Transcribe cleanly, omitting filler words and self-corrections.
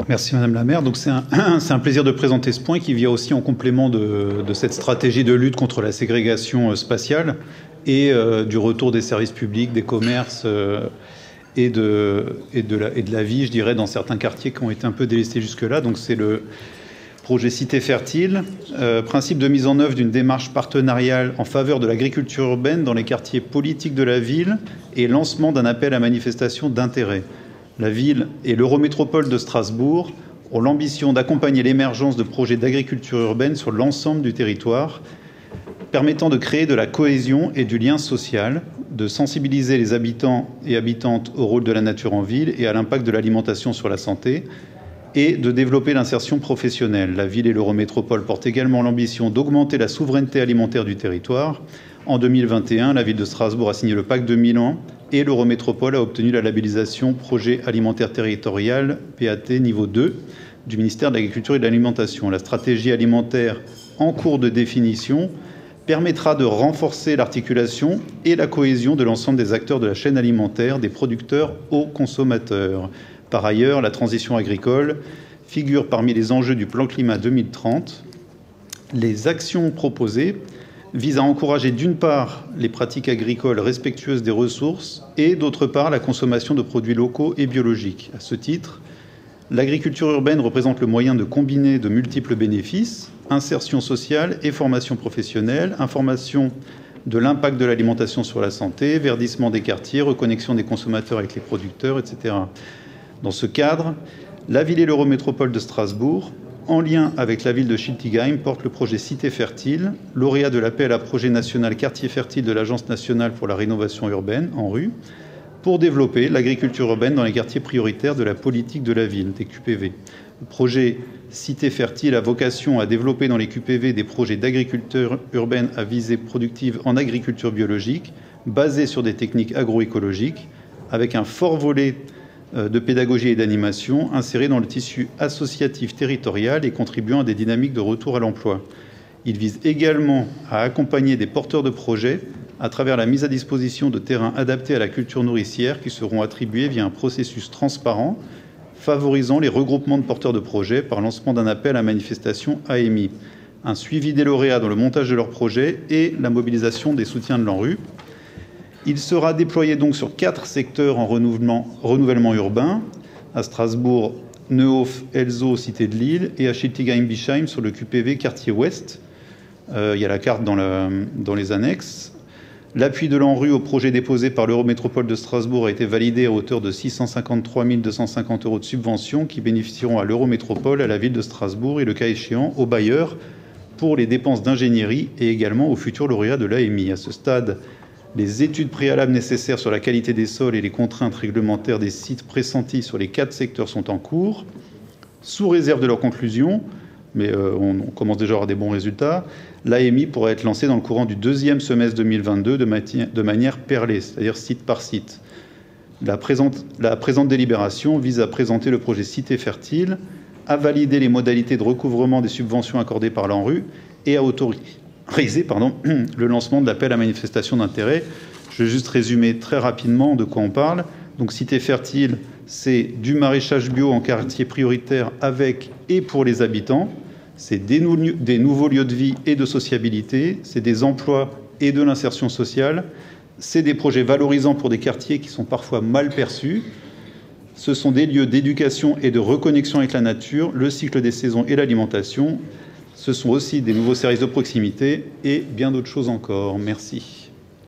Merci Madame la maire. Donc c'est un plaisir de présenter ce point qui vient aussi en complément de cette stratégie de lutte contre la ségrégation spatiale et du retour des services publics, des commerces et de la vie, je dirais, dans certains quartiers qui ont été un peu délestés jusque-là. Donc c'est le projet Cité Fertile, principe de mise en œuvre d'une démarche partenariale en faveur de l'agriculture urbaine dans les quartiers politiques de la ville et lancement d'un appel à manifestation d'intérêt. La ville et l'Eurométropole de Strasbourg ont l'ambition d'accompagner l'émergence de projets d'agriculture urbaine sur l'ensemble du territoire, permettant de créer de la cohésion et du lien social, de sensibiliser les habitants et habitantes au rôle de la nature en ville et à l'impact de l'alimentation sur la santé, et de développer l'insertion professionnelle. La ville et l'Eurométropole portent également l'ambition d'augmenter la souveraineté alimentaire du territoire. En 2021, la ville de Strasbourg a signé le pacte de Milan et l'Eurométropole a obtenu la labellisation Projet alimentaire territorial PAT niveau 2 du ministère de l'Agriculture et de l'Alimentation. La stratégie alimentaire en cours de définition permettra de renforcer l'articulation et la cohésion de l'ensemble des acteurs de la chaîne alimentaire, des producteurs aux consommateurs. Par ailleurs, la transition agricole figure parmi les enjeux du plan climat 2030. Les actions proposées visent à encourager d'une part les pratiques agricoles respectueuses des ressources et d'autre part la consommation de produits locaux et biologiques. À ce titre, l'agriculture urbaine représente le moyen de combiner de multiples bénéfices, insertion sociale et formation professionnelle, information de l'impact de l'alimentation sur la santé, verdissement des quartiers, reconnexion des consommateurs avec les producteurs, etc. Dans ce cadre, la ville et l'Eurométropole de Strasbourg, en lien avec la ville de Schiltigheim, portent le projet Cité Fertile, lauréat de l'appel à projet national Quartier Fertile de l'Agence nationale pour la rénovation urbaine, ANRU, pour développer l'agriculture urbaine dans les quartiers prioritaires de la politique de la ville, des QPV. Le projet Cité Fertile a vocation à développer dans les QPV des projets d'agriculture urbaine à visée productive en agriculture biologique, basés sur des techniques agroécologiques, avec un fort volet de pédagogie et d'animation insérés dans le tissu associatif territorial et contribuant à des dynamiques de retour à l'emploi. Il vise également à accompagner des porteurs de projets à travers la mise à disposition de terrains adaptés à la culture nourricière qui seront attribués via un processus transparent, favorisant les regroupements de porteurs de projets par lancement d'un appel à manifestation AMI, un suivi des lauréats dans le montage de leurs projets et la mobilisation des soutiens de l'ANRU. Il sera déployé donc sur 4 secteurs en renouvellement urbain, à Strasbourg, Neuhof, Elzau, Cité de Lille, et à Schiltigheim-Bischheim sur le QPV Quartier Ouest. Il y a la carte dans les annexes. L'appui de l'ANRU au projet déposé par l'Eurométropole de Strasbourg a été validé à hauteur de 653 250 € de subventions qui bénéficieront à l'Eurométropole, à la ville de Strasbourg et, le cas échéant, aux bailleurs pour les dépenses d'ingénierie et également aux futurs lauréats de l'AMI. À ce stade, les études préalables nécessaires sur la qualité des sols et les contraintes réglementaires des sites pressentis sur les 4 secteurs sont en cours. Sous réserve de leurs conclusions, mais on commence déjà à avoir des bons résultats, l'AMI pourra être lancée dans le courant du 2e semestre 2022 de manière perlée, c'est-à-dire site par site. La présente délibération vise à présenter le projet Cité Fertile, à valider les modalités de recouvrement des subventions accordées par l'ANRU et à autoriser le lancement de l'appel à manifestation d'intérêt. Je vais juste résumer très rapidement de quoi on parle. Donc Cité Fertile, c'est du maraîchage bio en quartier prioritaire avec et pour les habitants. C'est des nouveaux lieux de vie et de sociabilité. C'est des emplois et de l'insertion sociale. C'est des projets valorisants pour des quartiers qui sont parfois mal perçus. Ce sont des lieux d'éducation et de reconnexion avec la nature, le cycle des saisons et l'alimentation. Ce sont aussi des nouveaux services de proximité et bien d'autres choses encore. Merci.